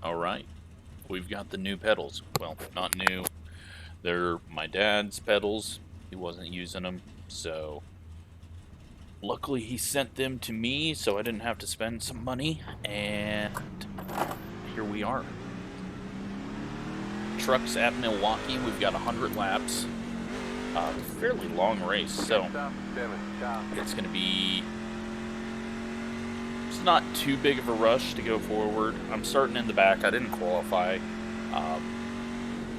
Alright, we've got the new pedals. Well, not new. They're my dad's pedals. He wasn't using them, so luckily he sent them to me so I didn't have to spend some money, and here we are. Trucks at Milwaukee, we've got 100 laps. Fairly long race, so it's going to be... It's not too big of a rush to go forward. I'm starting in the back. I didn't qualify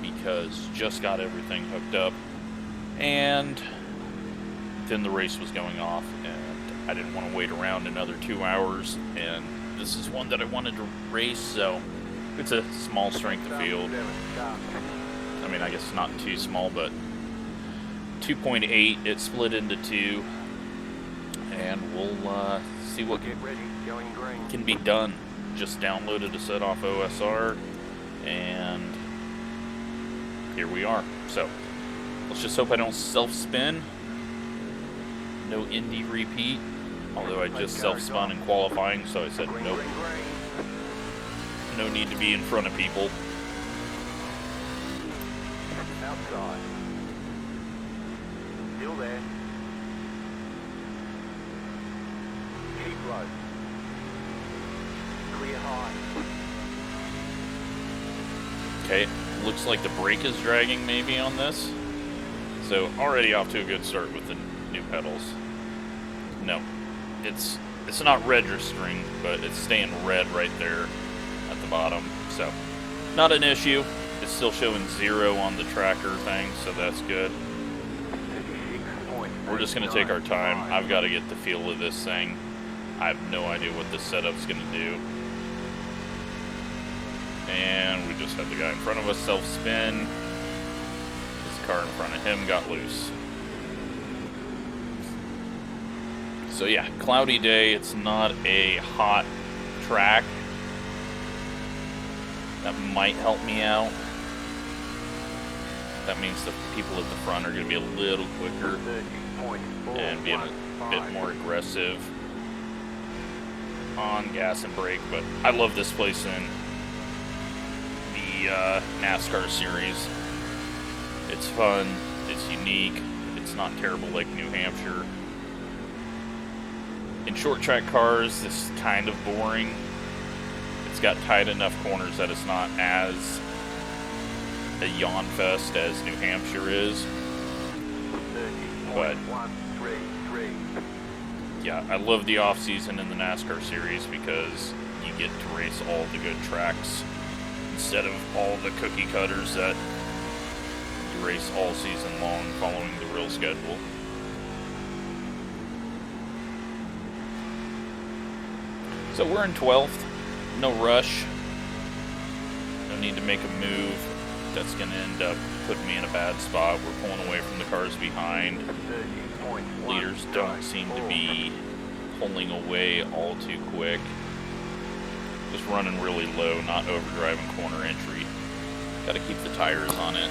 because just got everything hooked up, and then the race was going off, and I didn't want to wait around another 2 hours, and this is one that I wanted to race, so it's a small strength of field. I mean, I guess not too small, but 2.8, it split into two, and we'll see what can be done. Just downloaded a set off OSR, and here we are. So let's just hope I don't self-spin. No Indy repeat, although I just self-spun in qualifying, so I said nope. No need to be in front of people. Outside. Still there. Keep low. Clear high. Okay, looks like the brake is dragging maybe on this. So already off to a good start with the new pedals. No, it's not registering, but it's staying red right there at the bottom. So not an issue. It's still showing 0 on the tracker thing, so that's good. We're just going to take our time. I've got to get the feel of this thing. I have no idea what this setup's going to do. And we just had the guy in front of us self-spin. His car in front of him got loose. So yeah, cloudy day. It's not a hot track. That might help me out. That means the people at the front are going to be a little quicker and be a bit more aggressive on gas and brake. But I love this place in the NASCAR Series. It's fun. It's unique. It's not terrible like New Hampshire. In short track cars, this is kind of boring. It's got tight enough corners that it's not as a yawn fest as New Hampshire is. But yeah, I love the off season in the NASCAR Series because you get to race all the good tracks instead of all the cookie cutters that you race all season long following the real schedule. So we're in 12th, no rush, no need to make a move that's going to end up putting me in a bad spot. We're pulling away from the cars behind. Leaders don't seem to be pulling away all too quick. Just running really low, not overdriving corner entry. Got to keep the tires on it.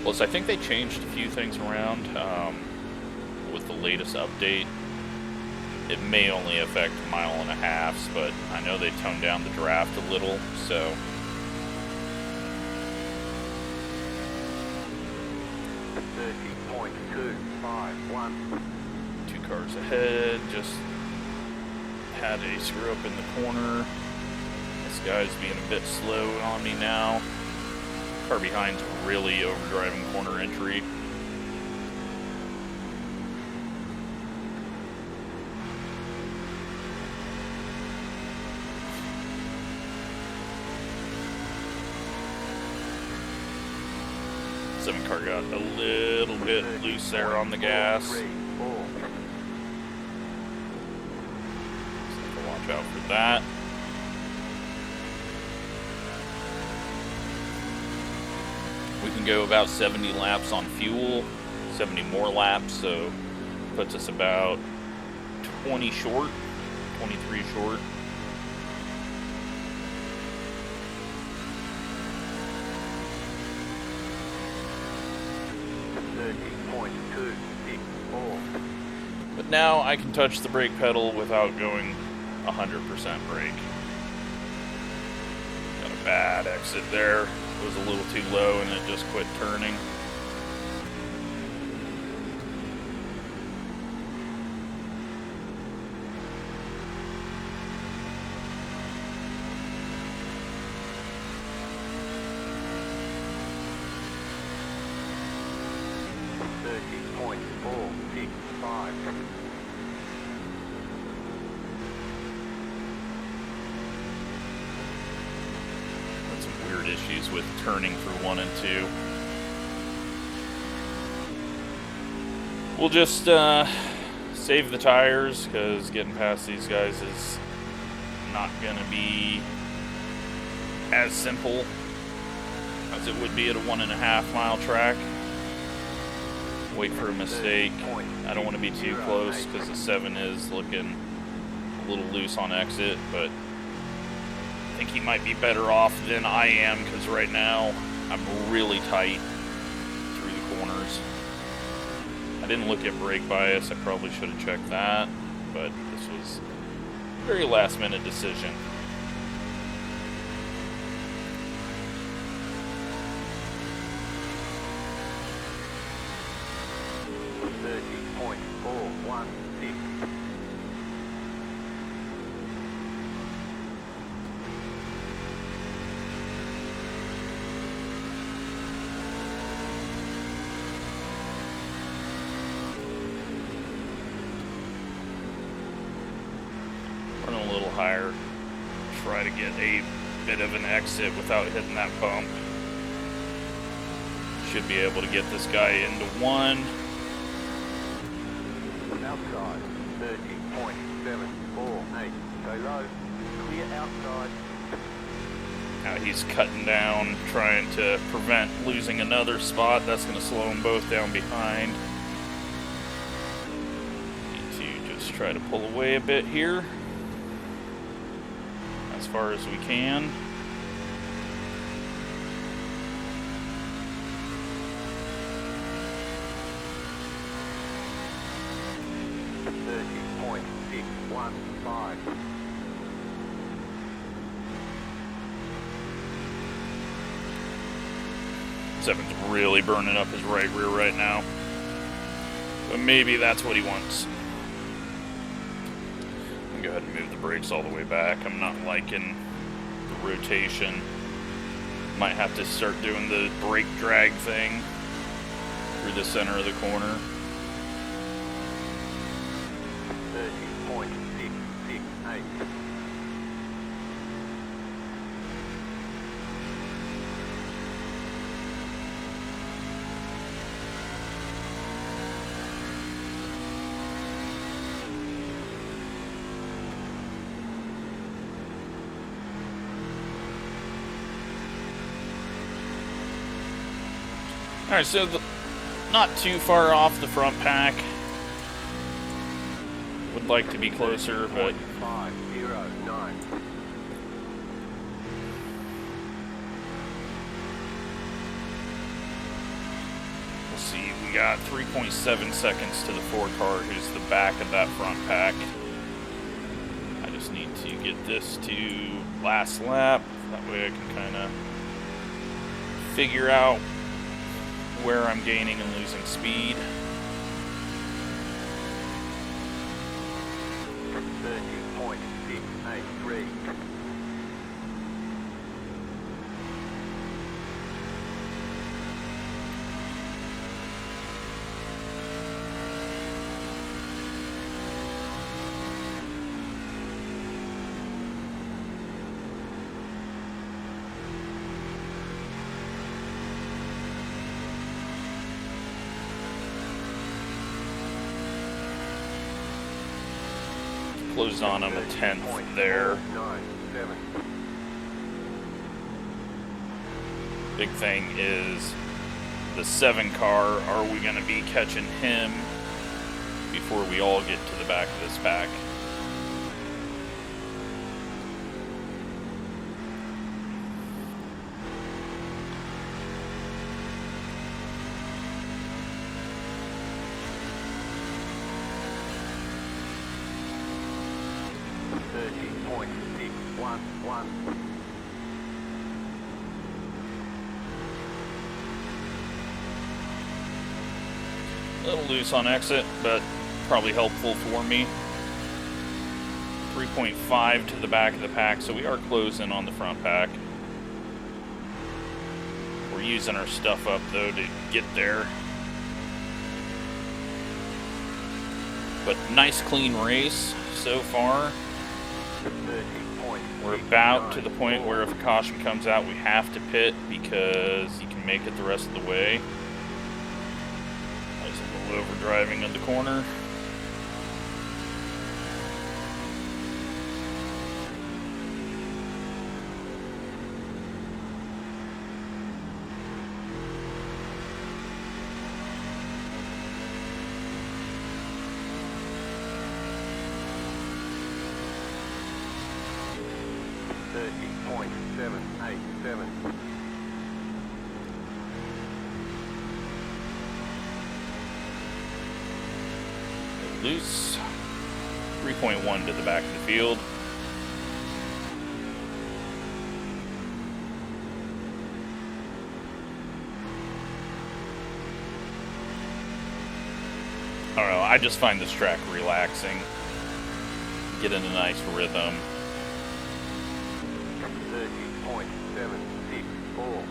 Plus, I think they changed a few things around with the latest update. It may only affect 1.5 miles, but I know they toned down the draft a little, so. Two cars ahead, just had a screw up in the corner. This guy's being a bit slow on me now. Car behind's really overdriving corner entry. Car got a little bit loose there on the gas. So watch out for that. We can go about 70 laps on fuel, 70 more laps, so puts us about 20 short, 23 short. But now I can touch the brake pedal without going 100% brake. bad exit there. It was a little too low and it just quit turning. Issues with turning for 1 and 2. We'll just save the tires because getting past these guys is not going to be as simple as it would be at a 1.5 mile track. Wait for a mistake. I don't want to be too close because the 7 is looking a little loose on exit, but I think he might be better off than I am because right now I'm really tight through the corners. I didn't look at brake bias. I probably should have checked that, but this was a very last minute decision. A little higher, try to get a bit of an exit without hitting that bump. Should be able to get this guy into 1. Outside, 30.748. Go low, clear outside. Now he's cutting down, trying to prevent losing another spot. That's going to slow them both down behind. Need to just try to pull away a bit here. As far as we can. Seven's really burning up his right rear right now. But maybe that's what he wants. Go ahead and move the brakes all the way back. I'm not liking the rotation. Might have to start doing the brake drag thing through the center of the corner. 30.668. Alright, so not too far off the front pack. Would like to be closer, but 509. we'll see. We got 3.7 seconds to the 4 car, who's the back of that front pack. I just need to get this to last lap. That way I can kind of figure out where I'm gaining and losing speed. 30.683. Closed on him a 10th there. Big thing is the 7 car. Are we going to be catching him before we all get to the back of this pack? little loose on exit, but probably helpful for me. 3.5 to the back of the pack, so we are closing on the front pack. We're using our stuff up, though, to get there. But nice, clean race so far. We're about to the point where if a caution comes out, we have to pit because you can make it the rest of the way. There's a little overdriving of the corner. Loose. 3.1 to the back of the field. I don't know, I just find this track relaxing. Get in a nice rhythm. 30.764.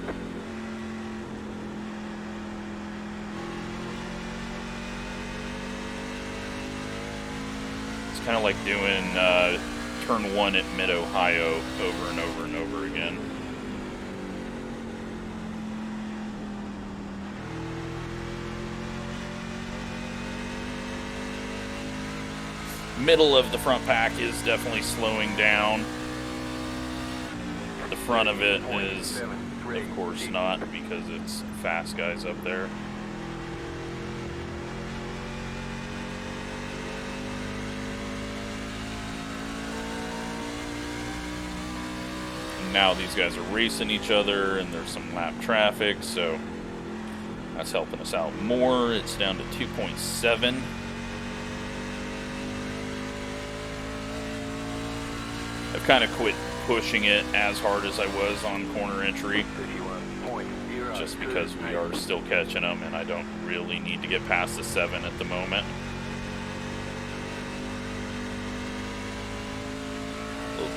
Kind of like doing turn 1 at Mid-Ohio over and over and over again. Middle of the front pack is definitely slowing down. The front of it is, of course, not, because it's fast guys up there. Now these guys are racing each other and there's some lap traffic, so that's helping us out more. It's down to 2.7. I've kind of quit pushing it as hard as I was on corner entry, just because we are still catching them and I don't really need to get past the 7 at the moment.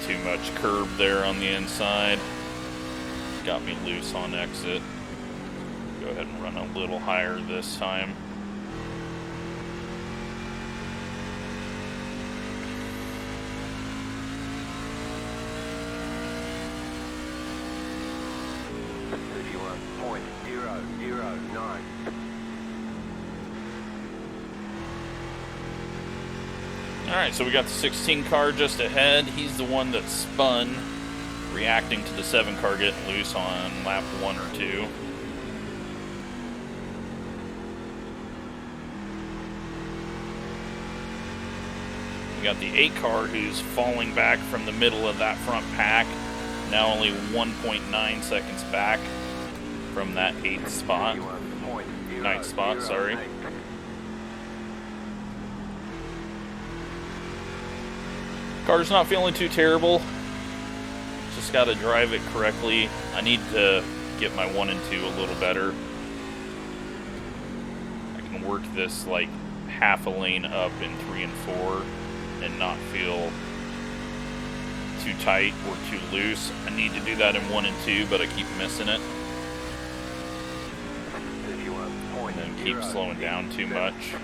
Too much curb there on the inside. Got me loose on exit. Go ahead and run a little higher this time. Alright, so we got the 16 car just ahead. He's the one that spun, reacting to the 7 car getting loose on lap 1 or 2. We got the 8 car who's falling back from the middle of that front pack. Now only 1.9 seconds back from that 8th spot. 9th spot, sorry. Car's not feeling too terrible. Just got to drive it correctly. I need to get my 1 and 2 a little better. I can work this like half a lane up in 3 and 4 and not feel too tight or too loose. I need to do that in 1 and 2, but I keep missing it. And then keep slowing down too much.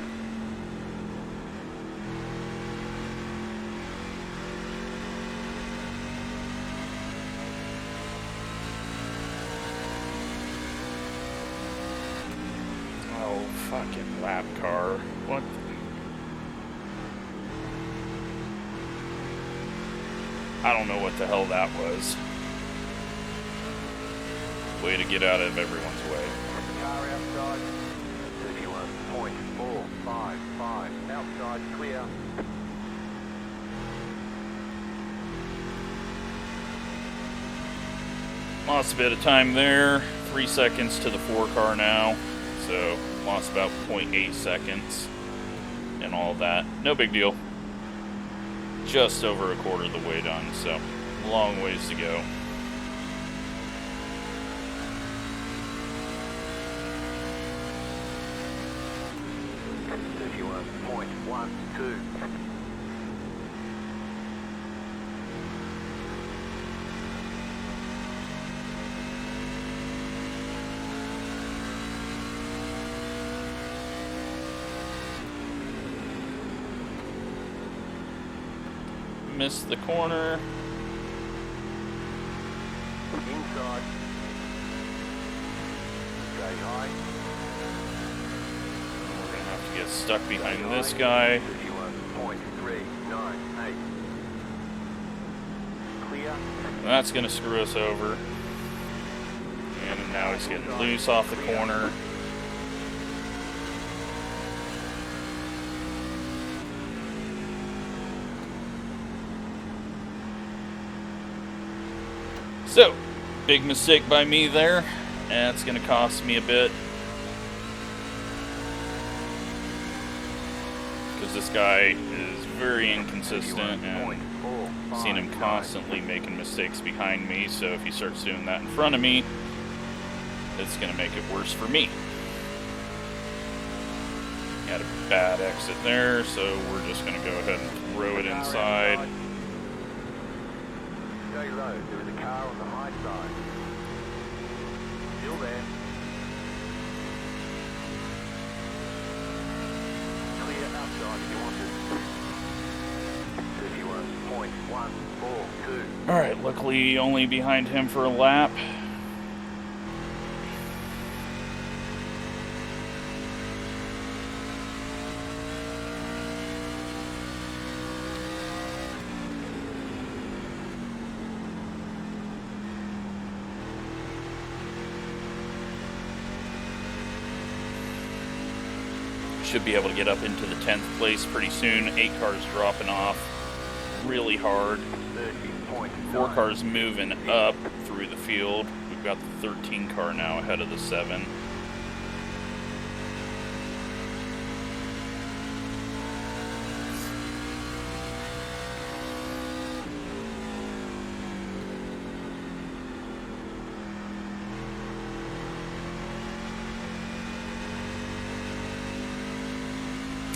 Fucking lap car. What? I don't know what the hell that was. Way to get out of everyone's way. Car outside. 31.455. Outside clear. Lost a bit of time there. 3 seconds to the 4 car now. So lost about 0.8 seconds and all that. No big deal. Just over a quarter of the way done, so long ways to go. 2. Missed the corner. Inside. Stay high. We're gonna have to get stuck behind this guy. 31.398. Clear. And that's gonna screw us over. And now he's getting loose off the corner. So, big mistake by me there. That's going to cost me a bit. Because this guy is very inconsistent, and I've seen him constantly making mistakes behind me, so if he starts doing that in front of me, it's going to make it worse for me. Got a bad exit there, so we're just going to go ahead and throw it inside. Stay low. There is a car on the high side. Still there. Clear outside if you want to. 31.142. Alright, luckily only behind him for a lap. Should be able to get up into the 10th place pretty soon. 8 cars dropping off really hard. 4 cars moving up through the field. We've got the 13 car now ahead of the 7.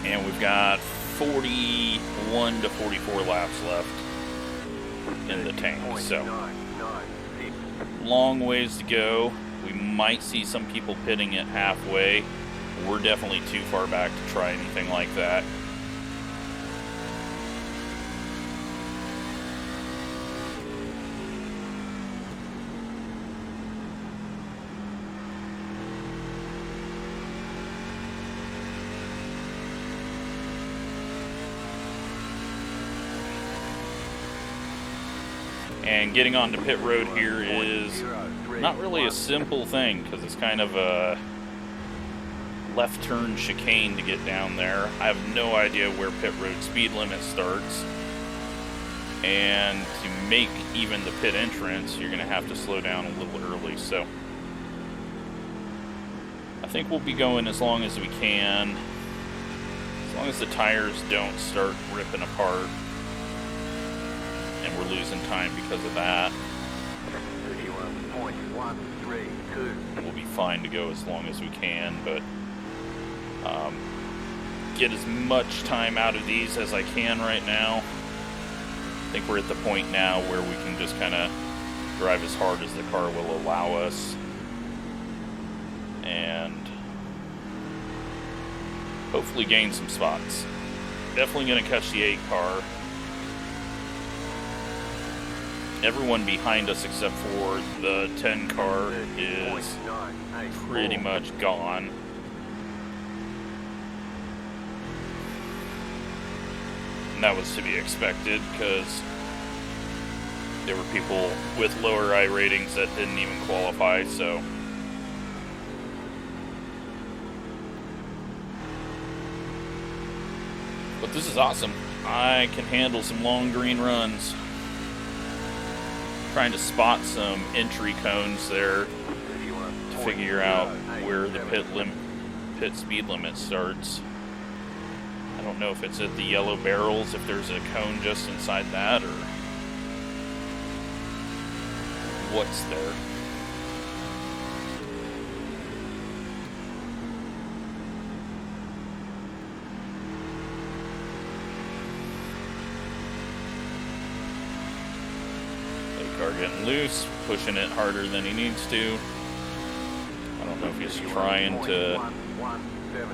And we've got 41 to 44 laps left in the tank, so long ways to go. We might see some people pitting it halfway. We're definitely too far back to try anything like that. And getting onto pit road here is not really a simple thing, because it's kind of a left turn chicane to get down there. I have no idea where pit road speed limit starts. And to make even the pit entrance, you're going to have to slow down a little early. So I think we'll be going as long as we can, as long as the tires don't start ripping apart and we're losing time because of that. 31.132. We'll be fine to go as long as we can, but get as much time out of these as I can right now. I think we're at the point now where we can just kind of drive as hard as the car will allow us, and hopefully gain some spots. Definitely going to catch the 8 car. Everyone behind us except for the 10 car is pretty much gone. And that was to be expected, because there were people with lower I ratings that didn't even qualify, so. But this is awesome. I can handle some long green runs. Trying to spot some entry cones there to figure out where the pit speed limit starts. I don't know if it's at the yellow barrels, if there's a cone just inside that, or what's there. Car getting loose, pushing it harder than he needs to. I don't know if he's trying to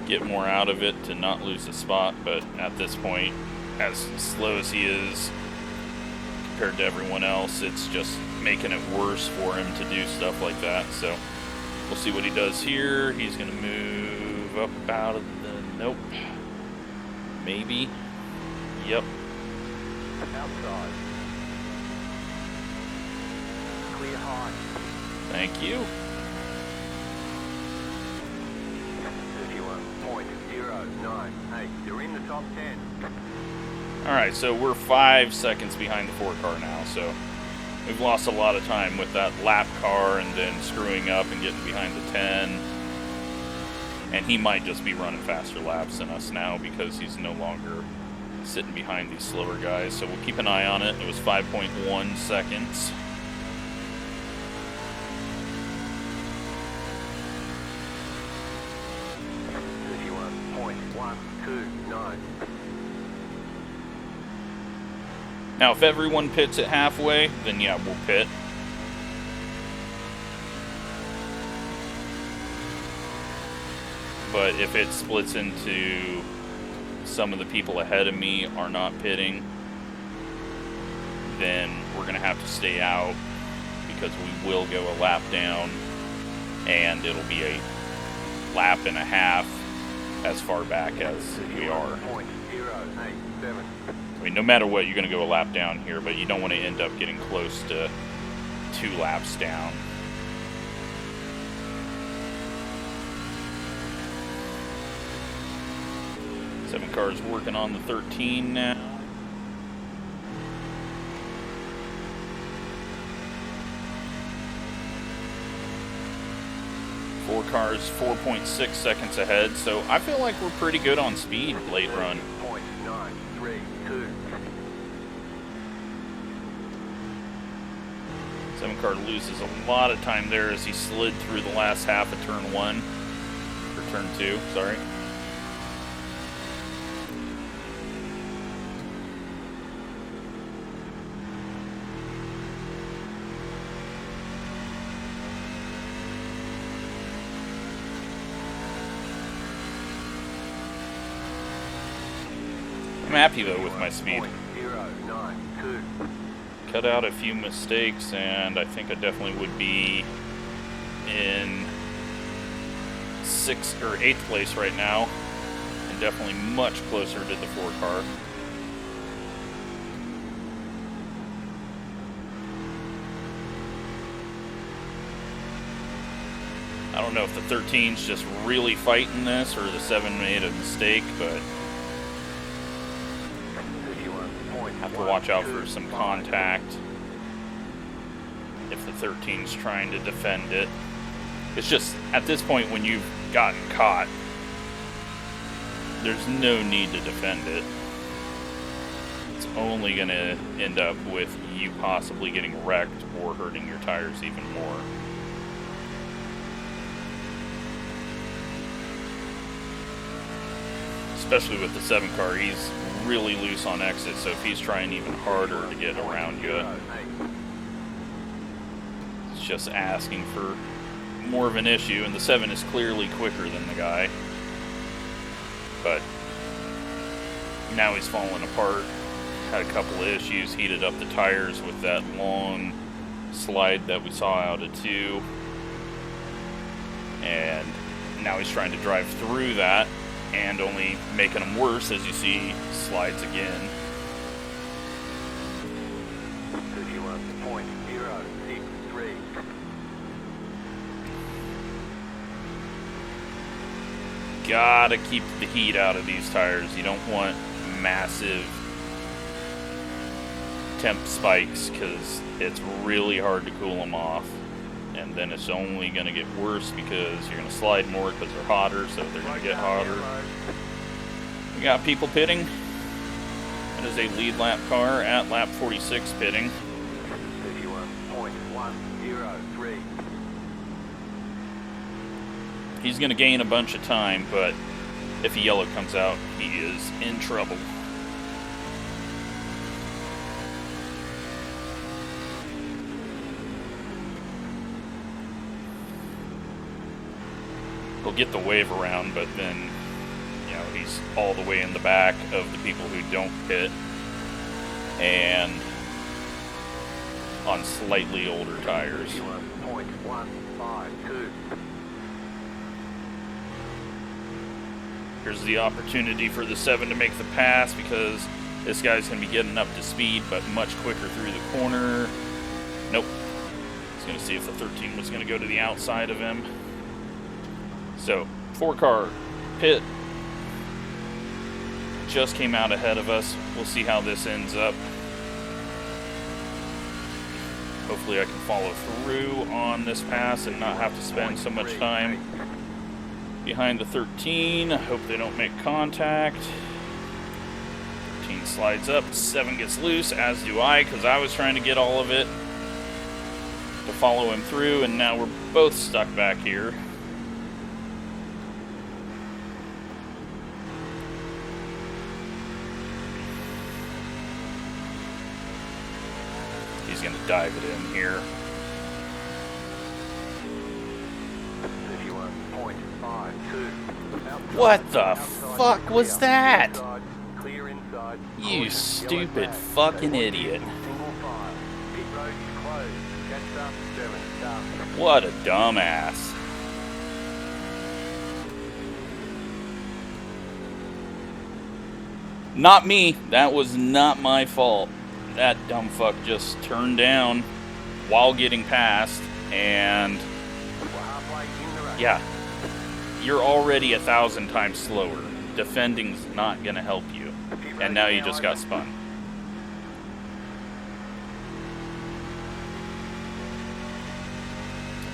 get more out of it to not lose a spot, but at this point, as slow as he is compared to everyone else, it's just making it worse for him to do stuff like that. So we'll see what he does here. He's going to move up out of the... Nope. Maybe. Yep. Outside. Clear high. Thank you. 31.098. You're in the top 10. Alright, so we're 5 seconds behind the 4 car now, so we've lost a lot of time with that lap car and then screwing up and getting behind the 10. And he might just be running faster laps than us now because he's no longer sitting behind these slower guys. So we'll keep an eye on it. It was 5.1 seconds. Now, if everyone pits at halfway, then yeah, we'll pit. But if it splits into some of the people ahead of me are not pitting, then we're going to have to stay out because we will go a lap down and it'll be a lap and a half as far back as we are. I mean, no matter what, you're going to go a lap down here, but you don't want to end up getting close to 2 laps down. Seven cars working on the 13 now. Four cars 4.6 seconds ahead, so I feel like we're pretty good on speed late run. 0.932. Seven car loses a lot of time there as he slid through the last half of turn 1, or turn 2, sorry. I'm happy though with my speed. Cut out a few mistakes, and I think I definitely would be in 6th or 8th place right now, and definitely much closer to the 4 car. I don't know if the 13's just really fighting this or the 7 made a mistake, but have to watch out for some contact if the 13's trying to defend it. It's just, at this point when you've gotten caught, there's no need to defend it. It's only going to end up with you possibly getting wrecked or hurting your tires even more. Especially with the 7 car, he's really loose on exit, so if he's trying even harder to get around you, it's just asking for more of an issue, and the 7 is clearly quicker than the guy. But now he's falling apart. Had a couple of issues, heated up the tires with that long slide that we saw out of 2. And now he's trying to drive through that, and only making them worse as you see slides again. 31.063. Gotta keep the heat out of these tires. You don't want massive temp spikes because it's really hard to cool them off. And then it's only going to get worse because you're going to slide more because they're hotter, so they're going to get hotter. We got people pitting. That is a lead lap car at lap 46 pitting. 31.103. He's going to gain a bunch of time, but if a yellow comes out, he is in trouble. he'll get the wave around, but then, you know, he's all the way in the back of the people who don't pit, and on slightly older tires. 1.152. Here's the opportunity for the 7 to make the pass, because this guy's going to be getting up to speed, but much quicker through the corner. Nope. He's going to see if the 13 was going to go to the outside of him. So, 4-car pit just came out ahead of us. We'll see how this ends up. Hopefully I can follow through on this pass and not have to spend so much time behind the 13. I hope they don't make contact. 13 slides up, 7 gets loose, as do I, because I was trying to get all of it to follow him through, and now we're both stuck back here. He's going to dive it in here. 31.52. What the fuck was that? Clear inside. You stupid fucking idiot. Single file. Pit road is closed. Catch up 7 star. What a dumbass. Not me. That was not my fault. That dumb fuck just turned down while getting past, and We're halfway in the race. yeah, you're already 1,000 times slower. Defending's not gonna help you, and now you just got spun.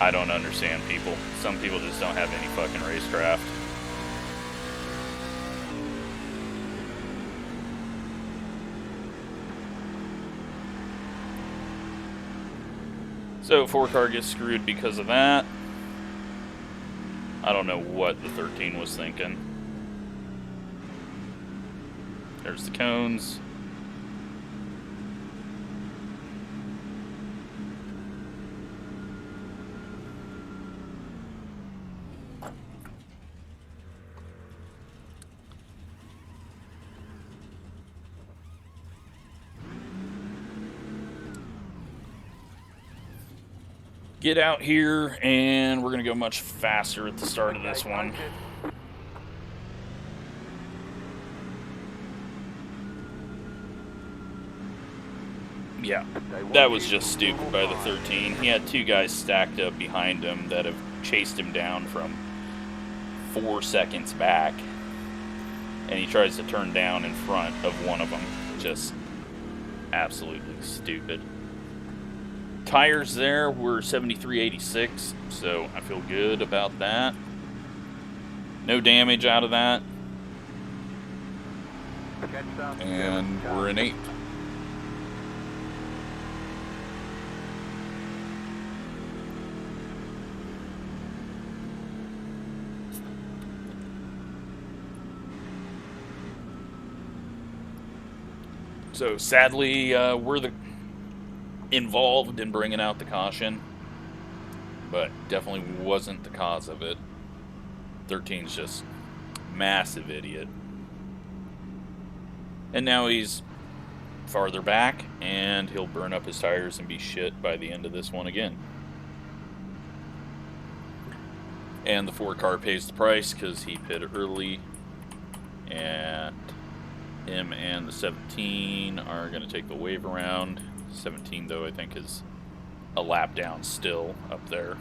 I don't understand people. Some people just don't have any fucking racecraft. So 4-car gets screwed because of that. I don't know what the 13 was thinking. There's the cones. Get out here, and we're going to go much faster at the start of this one. Yeah, that was just stupid by the 13. He had 2 guys stacked up behind him that have chased him down from 4 seconds back, and he tries to turn down in front of one of them. Just absolutely stupid. Tires there were 73/86, so I feel good about that. No damage out of that. And we're in 8th. So sadly, we're involved in bringing out the caution, but definitely wasn't the cause of it. 13's just massive idiot. And now he's farther back, and he'll burn up his tires and be shit by the end of this one again. And the 4-car pays the price because he pit early, and him and the 17 are going to take the wave around. 17, though, I think is a lap down still up there.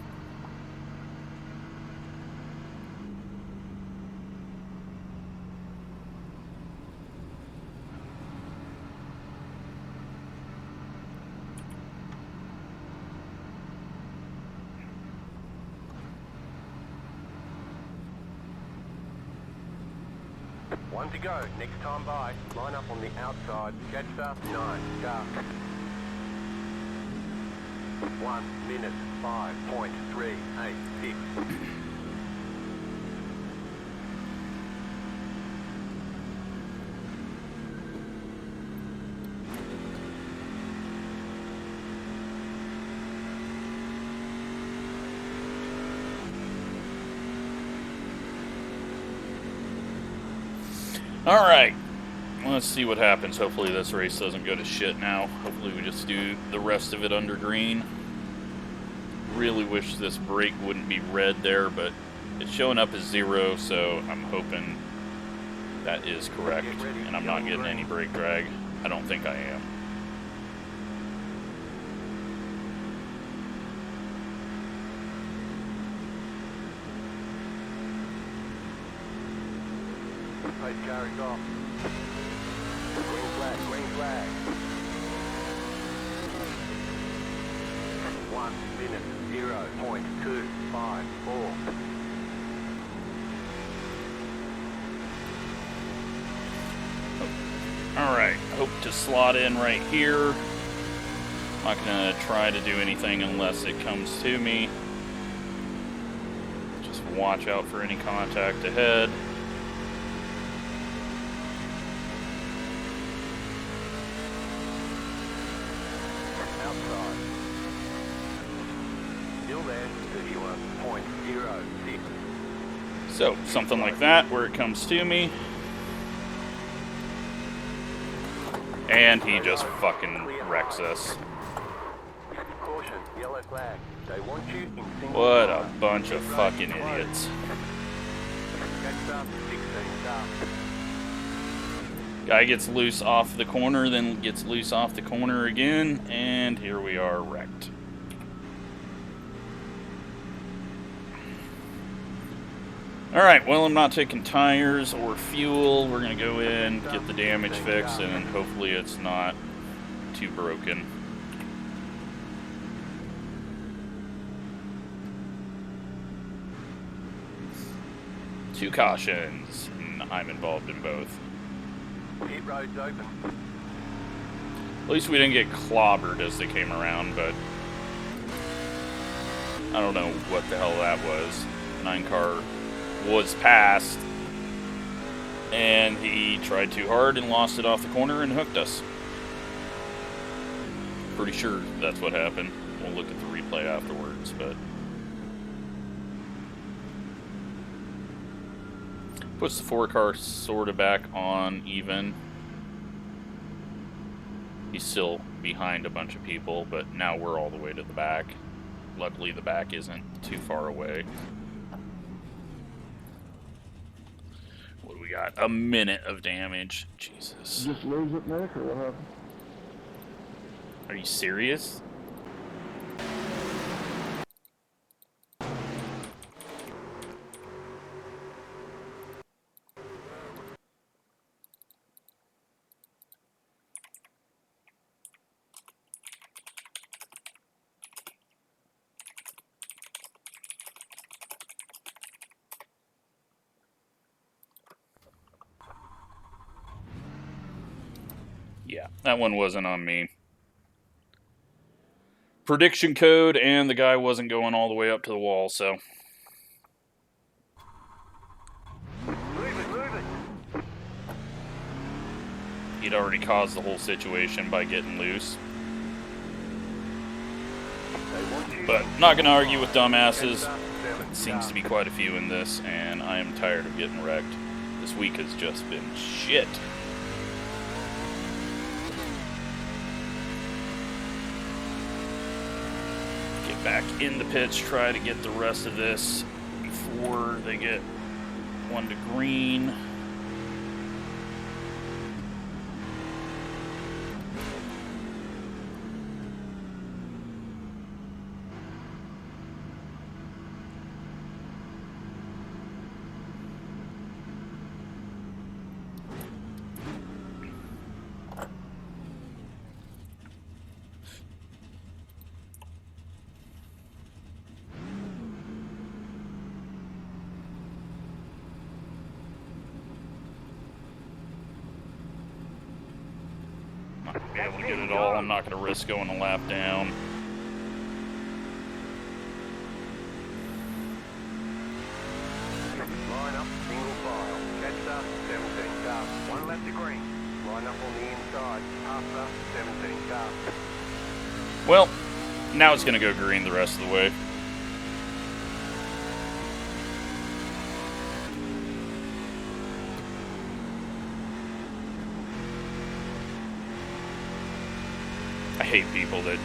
One to go. Next time by. Line up on the outside. Catch up 9 star. 1 minute 5.386. Alright, let's see what happens. Hopefully this race doesn't go to shit now. Hopefully we just do the rest of it under green. Really wish this brake wouldn't be red there, but it's showing up as 0, so I'm hoping that is correct, and I'm not getting any brake drag. I don't think I am. Race car is off. Green flag, green flag. 1 minute, 0.254. Alright, hope to slot in right here. I'm not going to try to do anything unless it comes to me. Just watch out for any contact ahead. Outside. Still there, 31.06. So, something like that, where it comes to me. And he just fucking wrecks us. Caution, yellow flag. They want you in single What a file. bunch of fucking idiots. Catch up, 16 stop. Guy gets loose off the corner, then gets loose off the corner again, and here we are wrecked. Alright, well, I'm not taking tires or fuel. We're going to go in, get the damage fixed, and hopefully it's not too broken. Two cautions, and I'm involved in both. Pit road's open. At least we didn't get clobbered as they came around, but I don't know what the hell that was. 9 car was passed, and he tried too hard and lost it off the corner and hooked us. Pretty sure that's what happened. We'll look at the replay afterwards, but puts the 4 car sort of back on even. He's still behind a bunch of people, but now we're all the way to the back. Luckily the back isn't too far away. What do we got? A minute of damage. Jesus. Just lose it, Nick, or what happened? Are you serious? Yeah, that one wasn't on me. Prediction code, and the guy wasn't going all the way up to the wall, so. Move it. He'd already caused the whole situation by getting loose. They want you. But not going to argue with dumbasses. Seems to be quite a few in this, and I am tired of getting wrecked. This week has just been shit. Get back in the pits, try to get the rest of this before they get one to green. Not gonna be able to get it all. I'm not going to risk going a lap down. Line up, single file. Catch up, 17 car. One left to green. Line up on the inside. After 17 car. Well, now it's going to go green the rest of the way.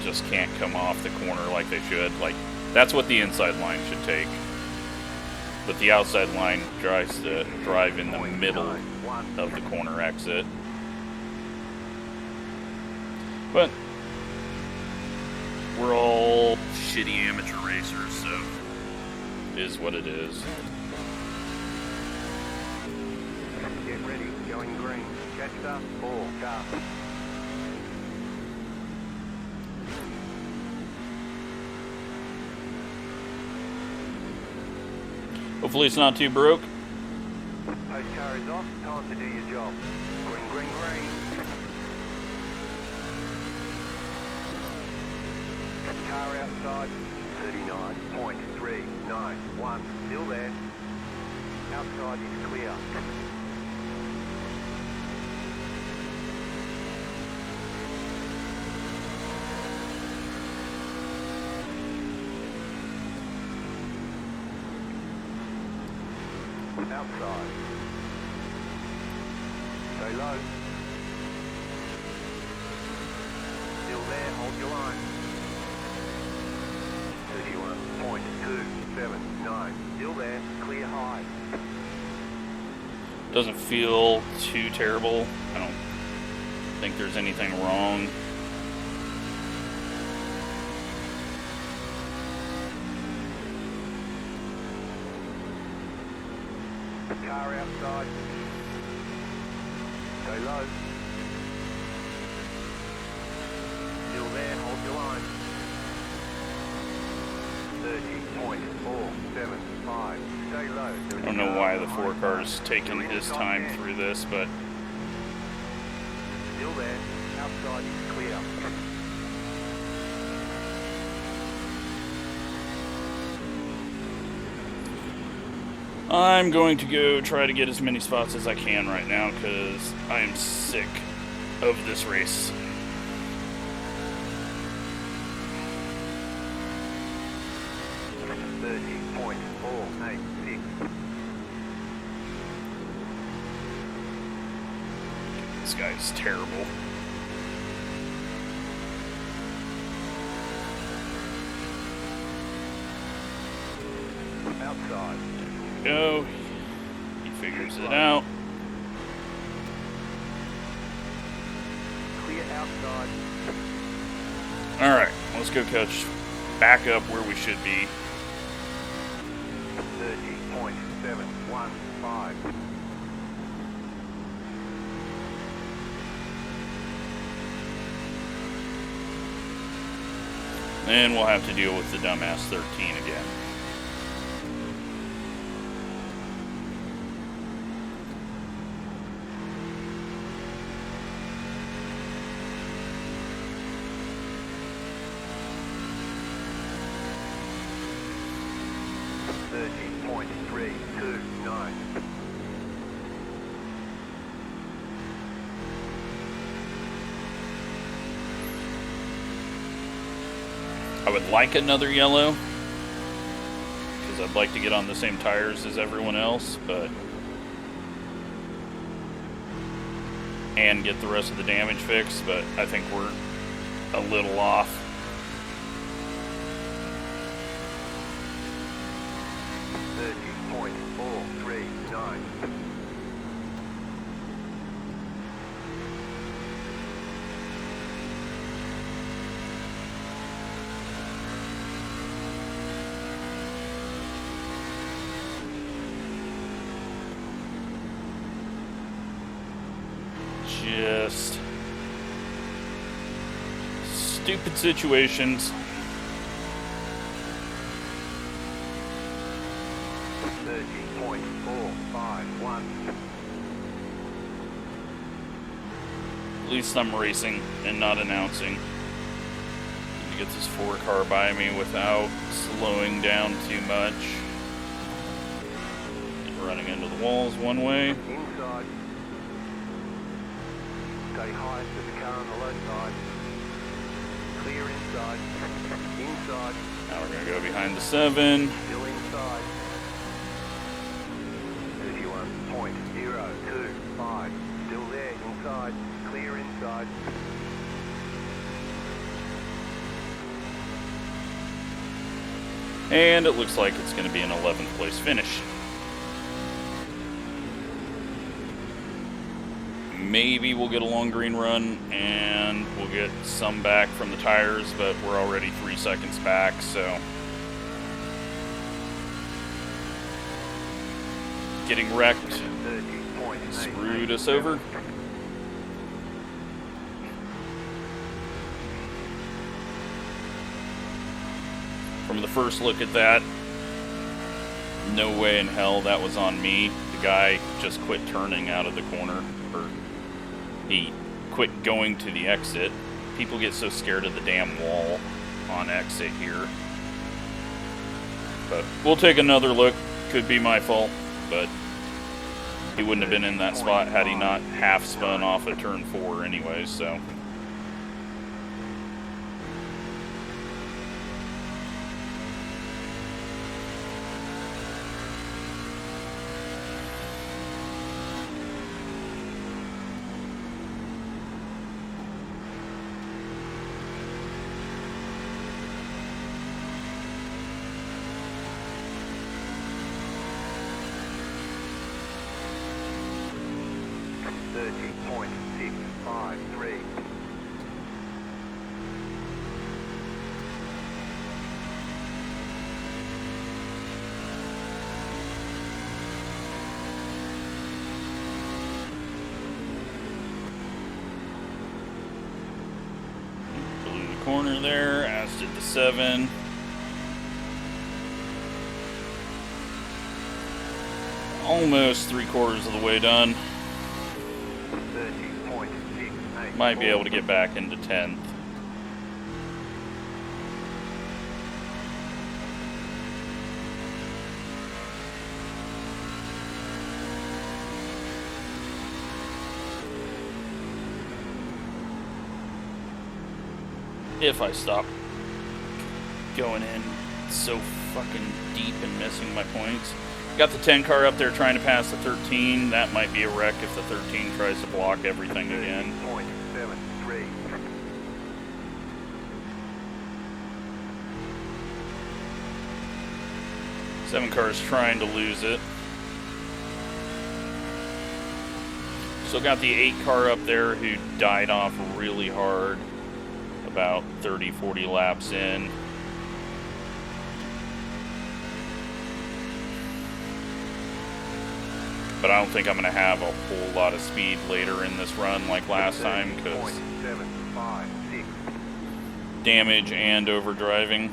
just can't come off the corner like they should. Like, that's what the inside line should take. But the outside line tries to drive in the middle of the corner exit. But we're all shitty amateur racers, so it is what it is. Get ready, going green. Catch up, 4 car. Hopefully it's not too broke. Post car is off, time to do your job. Green, green, green. Car outside, 39.391. Still there. Outside is clear. Outside. Stay low. Still there, hold your line. 31.279. Still there, clear high. Doesn't feel too terrible. I don't think there's anything wrong. Car outside. Stay low. Still there, hold your line. 30.475. Stay low. I don't know why the 4 car's taking his time through this, but still there. Outside is clear. I'm going to go try to get as many spots as I can right now because I am sick of this race. This guy's terrible. Outside. Go. He figures it out. Clear outside. Alright, let's go catch back up where we should be. 30.715. And we'll have to deal with the dumbass 13 again. I would like another yellow, because I'd like to get on the same tires as everyone else, but and get the rest of the damage fixed, but I think we're a little off. Just stupid situations. 30.451. At least I'm racing and not announcing. Need to get this 4 car by me without slowing down too much. Running into the walls one way. Inside. Stay high to the car on the low side. Clear inside. Inside. Now we're going to go behind the 7. Still inside. 31.025. Still there inside. Clear inside. And it looks like it's going to be an 11th place finish. Maybe we'll get a long green run and we'll get some back from the tires, but we're already 3 seconds back, so getting wrecked screwed us over. From the first look at that, no way in hell that was on me. The guy just quit turning out of the corner, or he quit going to the exit. People get so scared of the damn wall on exit here. But we'll take another look. Could be my fault, but he wouldn't have been in that spot had he not half spun off of turn 4 anyways, so. Corner there, as did the 7. Almost 3/4 of the way done. Might be able to get back into 10th. If I stop going in so fucking deep and missing my points. Got the 10 car up there trying to pass the 13. That might be a wreck if the 13 tries to block everything again. 7 cars trying to lose it. Still got the 8 car up there who died off really hard about 30-40 laps in. But I don't think I'm going to have a whole lot of speed later in this run like last time because damage and overdriving.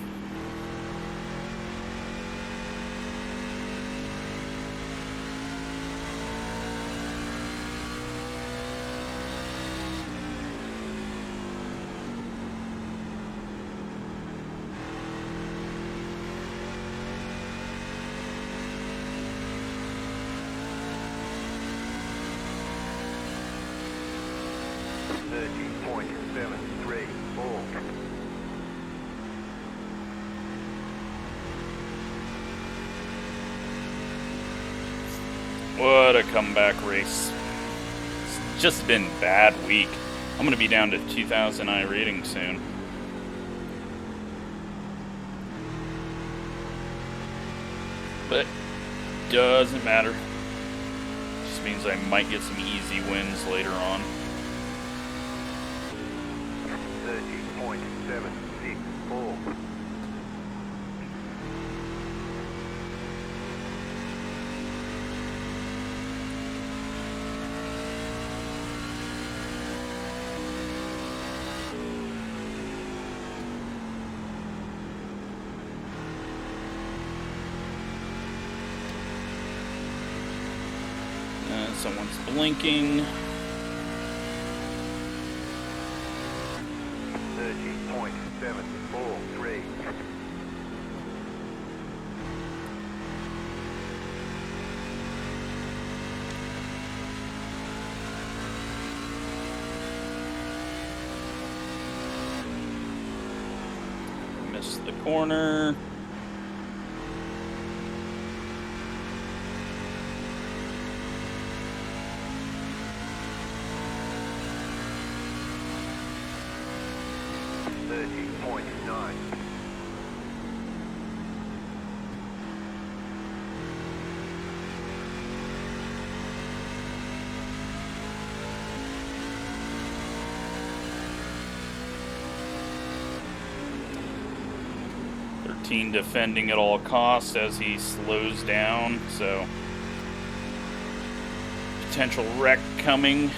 What a comeback race. It's just been a bad week. I'm going to be down to 2,000 iRating soon. But doesn't matter. Just means I might get some easy wins later on. 30.764. Someone's blinking. 30.743. Missed the corner. 13 defending at all costs as he slows down, so potential wreck coming.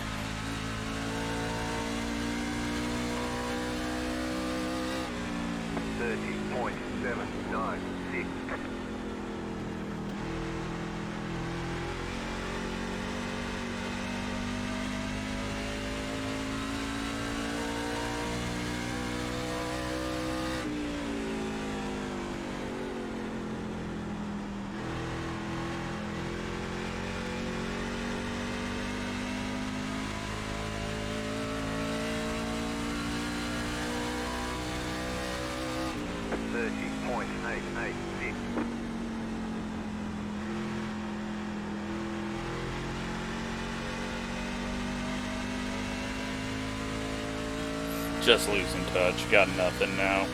Just losing touch. Got nothing now.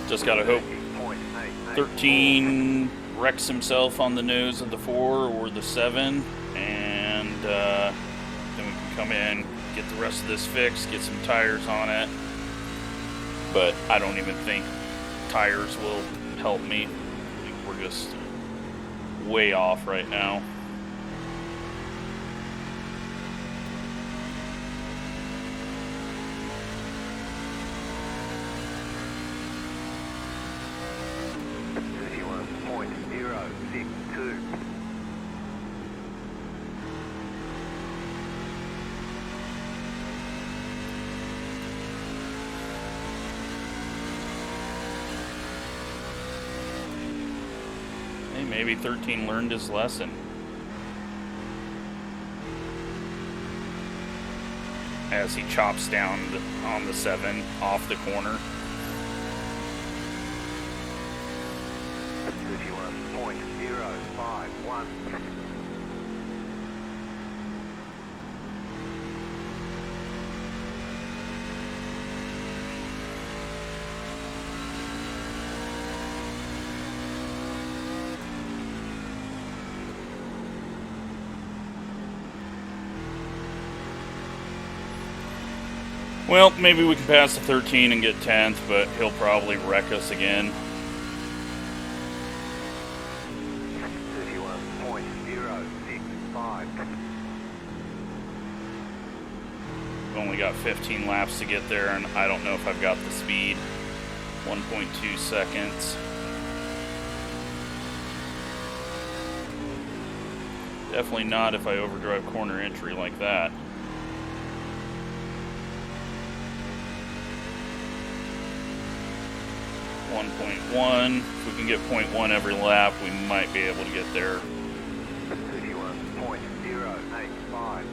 Just gotta hope 13 wrecks himself on the nose of the 4 or the 7, and then we can come in, get the rest of this fixed, get some tires on it. But I don't even think tires will help me. I think we're just way off right now. Maybe 13 learned his lesson. As he chops down on the 7 off the corner. 31.051. Well, maybe we can pass the 13 and get 10th, but he'll probably wreck us again. 31.065. We've only got 15 laps to get there, and I don't know if I've got the speed. 1.2 seconds. Definitely not if I overdrive corner entry like that. 1.1. If we can get 0.1 every lap, we might be able to get there. 31.085.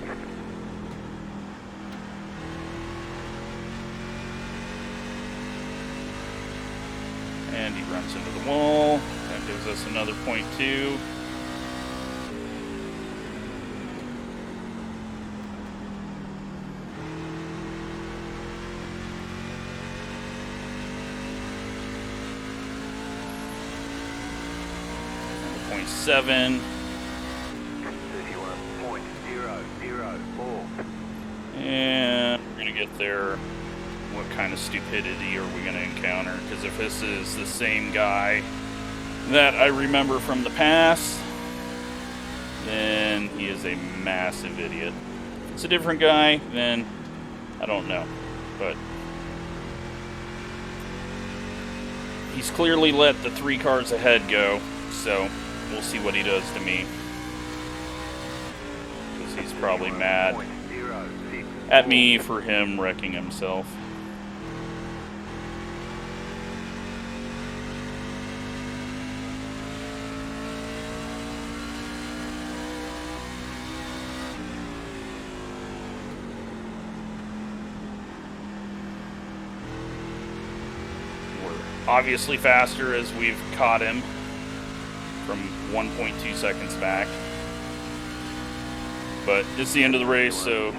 And he runs into the wall. That gives us another 0.2. .7. 31.004. And we're going to get there. What kind of stupidity are we going to encounter? Because if this is the same guy that I remember from the past, then he is a massive idiot. If it's a different guy, then I don't know. But he's clearly let the 3 cars ahead go, so we'll see what he does to me. Because he's probably mad at me for him wrecking himself. We're obviously faster as we've caught him from 1.2 seconds back. But it's the end of the race, so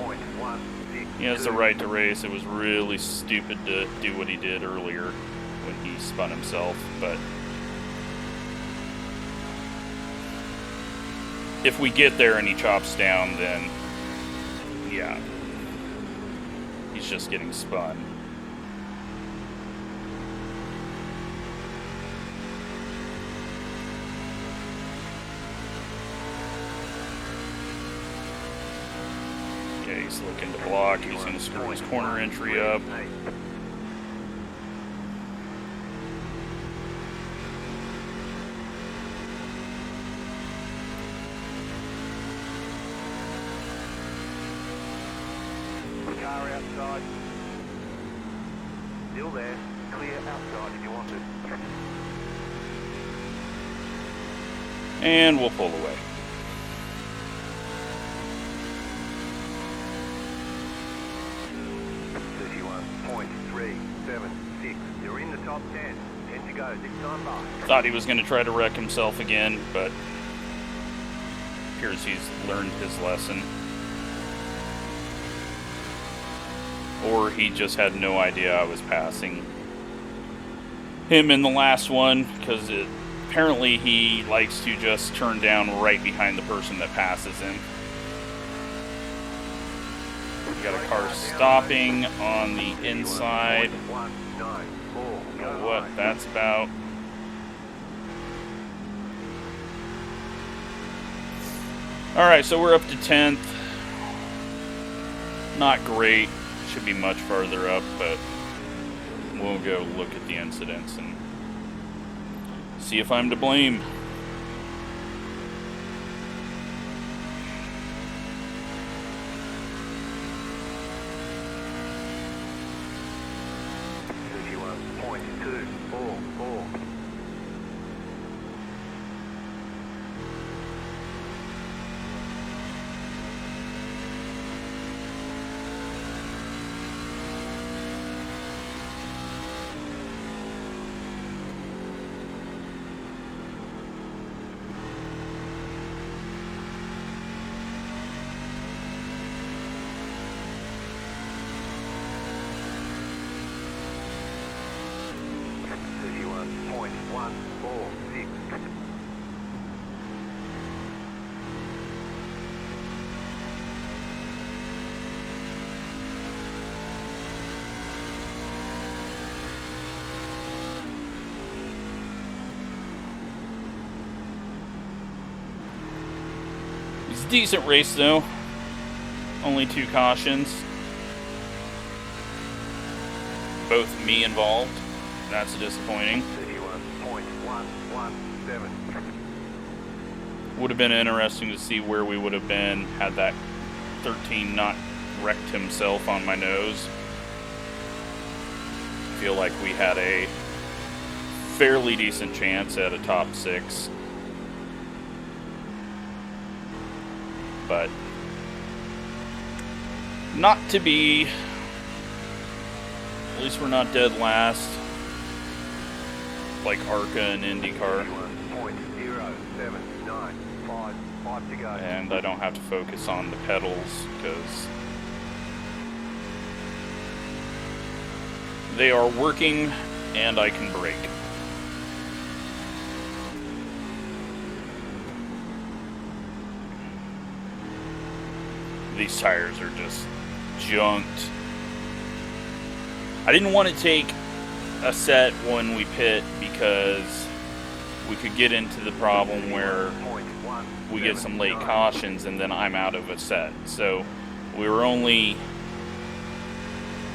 he has the right to race. It was really stupid to do what he did earlier when he he spun himself, but if we get there and he chops down, then yeah, he's just getting spun. Yeah, he's looking to block. He's going to screw his corner entry up. Car outside. Still there. Clear outside if you want it. And we'll pull away. You're in the top 10. 10 to go. 6 time by. Thought he was going to try to wreck himself again, but appears he's learned his lesson. Or he just had no idea I was passing him in the last one, because apparently he likes to just turn down right behind the person that passes him. We got a car stopping on the inside. Don't know what that's about. Alright, so we're up to 10th. Not great. Should be much farther up, but we'll go look at the incidents and see if I'm to blame. It's a decent race though. Only 2 cautions. Both me involved. That's disappointing. 31.117. Would have been interesting to see where we would have been had that 13 not wrecked himself on my nose. I feel like we had a fairly decent chance at a top 6. But not to be. At least we're not dead last like ARCA and IndyCar. 0.0795 to go. And I don't have to focus on the pedals because they are working and I can brake. These tires are just junked. I didn't want to take a set when we pit because we could get into the problem where we get some late cautions and then I'm out of a set. So we were only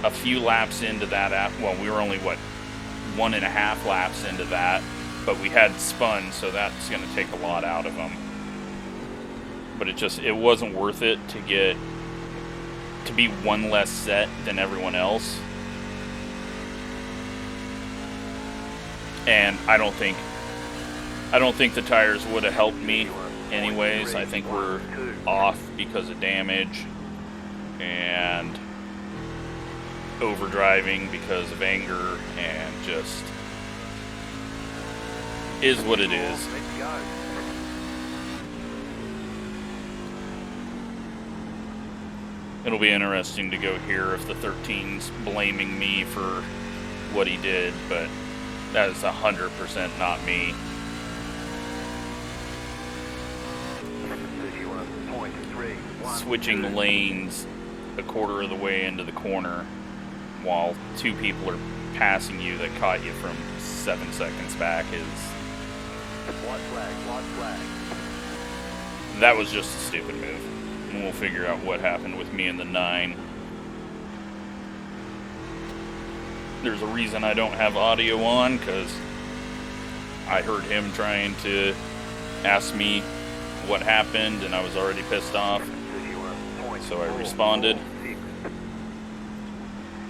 a few laps into that. Well, we were only, 1.5 laps into that, but we had spun, so that's going to take a lot out of them. But it wasn't worth it to be one less set than everyone else. And I don't think the tires would have helped me anyways. I think we're off because of damage and overdriving because of anger, and just is what it is. It'll be interesting to go hear if the 13's blaming me for what he did, but That is 100% not me. 31.3. Switching lanes a quarter of the way into the corner while two people are passing you that caught you from 7 seconds back is... White flag, white flag. That was just a stupid move. And we'll figure out what happened with me in the 9. There's a reason I don't have audio on, because I heard him trying to ask me what happened, and I was already pissed off. So I responded.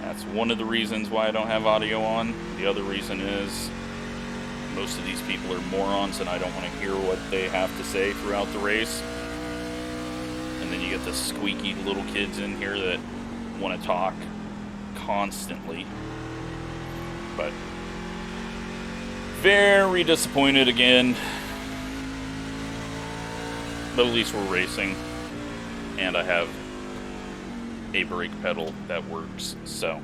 That's one of the reasons why I don't have audio on. The other reason is most of these people are morons, and I don't want to hear what they have to say throughout the race. And then you get the squeaky little kids in here that want to talk constantly. But very disappointed again. But at least we're racing. And I have a brake pedal that works, so.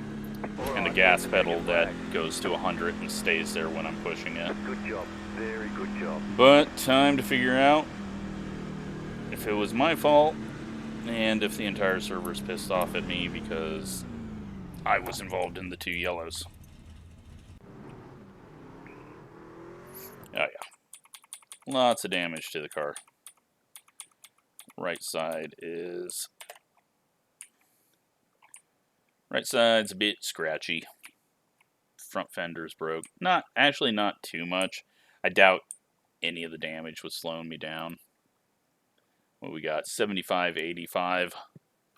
And a gas pedal that goes to 100 and stays there when I'm pushing it. Good job. Very good job. But time to figure out if it was my fault and if the entire server's pissed off at me because I was involved in the 2 yellows. Oh yeah. Lots of damage to the car. Right side's a bit scratchy. Front fender's broke. Not too much. I doubt any of the damage was slowing me down. Well, we got 75, 85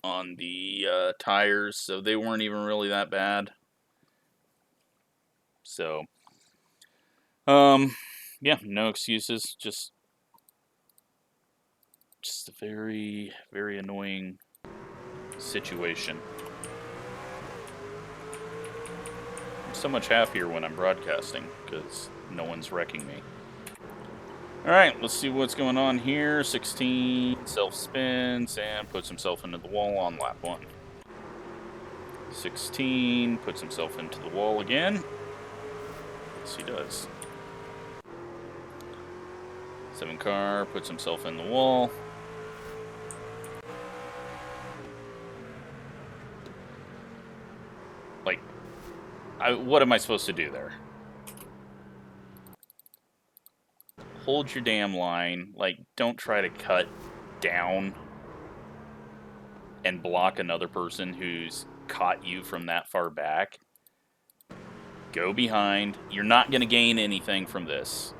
on the tires, so they weren't even really that bad. So, yeah, no excuses. Just a very, very annoying situation. I'm so much happier when I'm broadcasting because no one's wrecking me. Alright, let's see what's going on here. 16 self-spins and puts himself into the wall on lap 1. 16 puts himself into the wall again. Yes, he does. 7 car puts himself in the wall. Like, what am I supposed to do there? Hold your damn line. Like, don't try to cut down and block another person who's caught you from that far back. Go behind. You're not going to gain anything from this.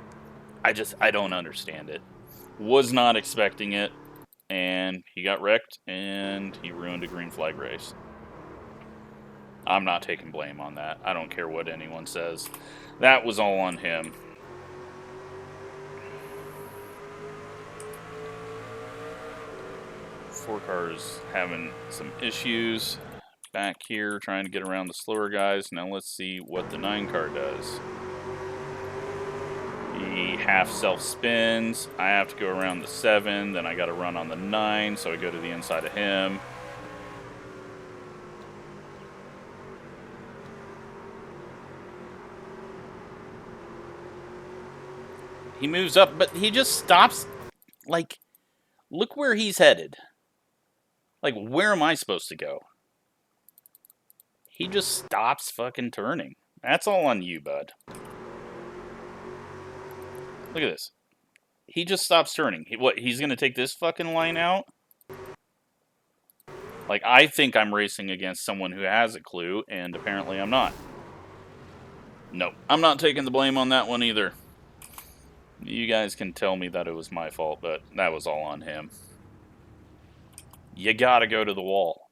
I don't understand it. Was not expecting it. And he got wrecked, and he ruined a green flag race. I'm not taking blame on that. I don't care what anyone says. That was all on him. Four cars having some issues back here, trying to get around the slower guys. Now let's see what the 9 car does. He half self-spins. I have to go around the 7, then I got to run on the 9, so I go to the inside of him. He moves up, but he just stops. Like, look where he's headed. Like, where am I supposed to go? He just stops fucking turning. That's all on you, bud. Look at this. He just stops turning. He's going to take this fucking line out? Like, I think I'm racing against someone who has a clue, and apparently I'm not. Nope. I'm not taking the blame on that one either. You guys can tell me that it was my fault, but that was all on him. You gotta go to the wall.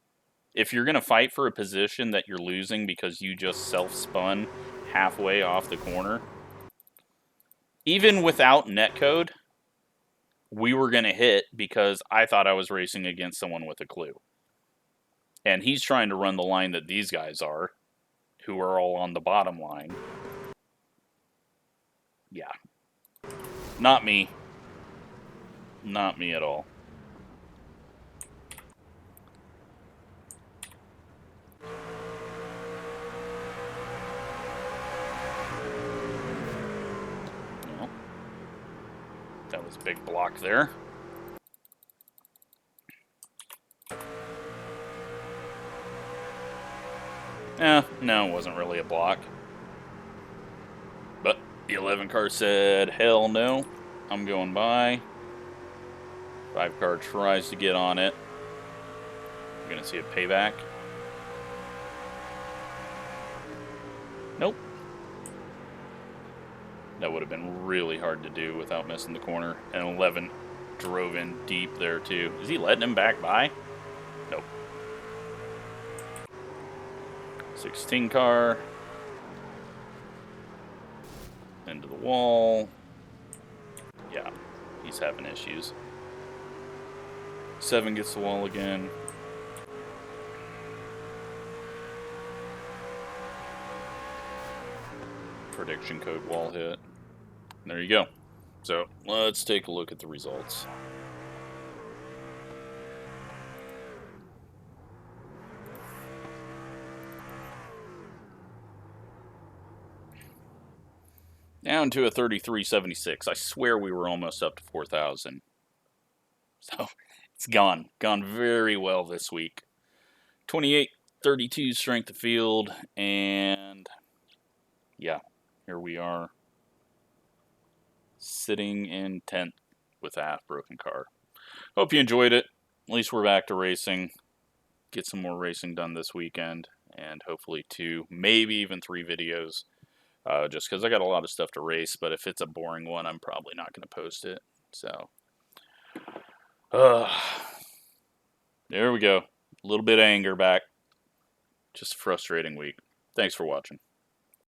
If you're gonna fight for a position that you're losing because you just self-spun halfway off the corner, even without netcode, we were gonna hit because I thought I was racing against someone with a clue. And he's trying to run the line that these guys are, who are all on the bottom line. Yeah. Not me. Not me at all. was a big block there. No, it wasn't really a block. But the 11 car said, hell no, I'm going by. 5 car tries to get on it. We're going to see a payback. Nope. That would have been really hard to do without missing the corner. And 11 drove in deep there too. Is he letting him back by? Nope. 16 car. Into the wall. Yeah, he's having issues. 7 gets the wall again. Prediction code wall hit. There you go. So let's take a look at the results. Down to a 33.76. I swear we were almost up to 4,000. So it's gone very well this week. 28.32 strength of field, and yeah, here we are, sitting in 10th with a half-broken car. Hope you enjoyed it. At least we're back to racing. Get some more racing done this weekend, and hopefully 2, maybe even 3 videos. Just because I got a lot of stuff to race, but if it's a boring one, I'm probably not going to post it. So, there we go. A little bit of anger back. Just a frustrating week. Thanks for watching.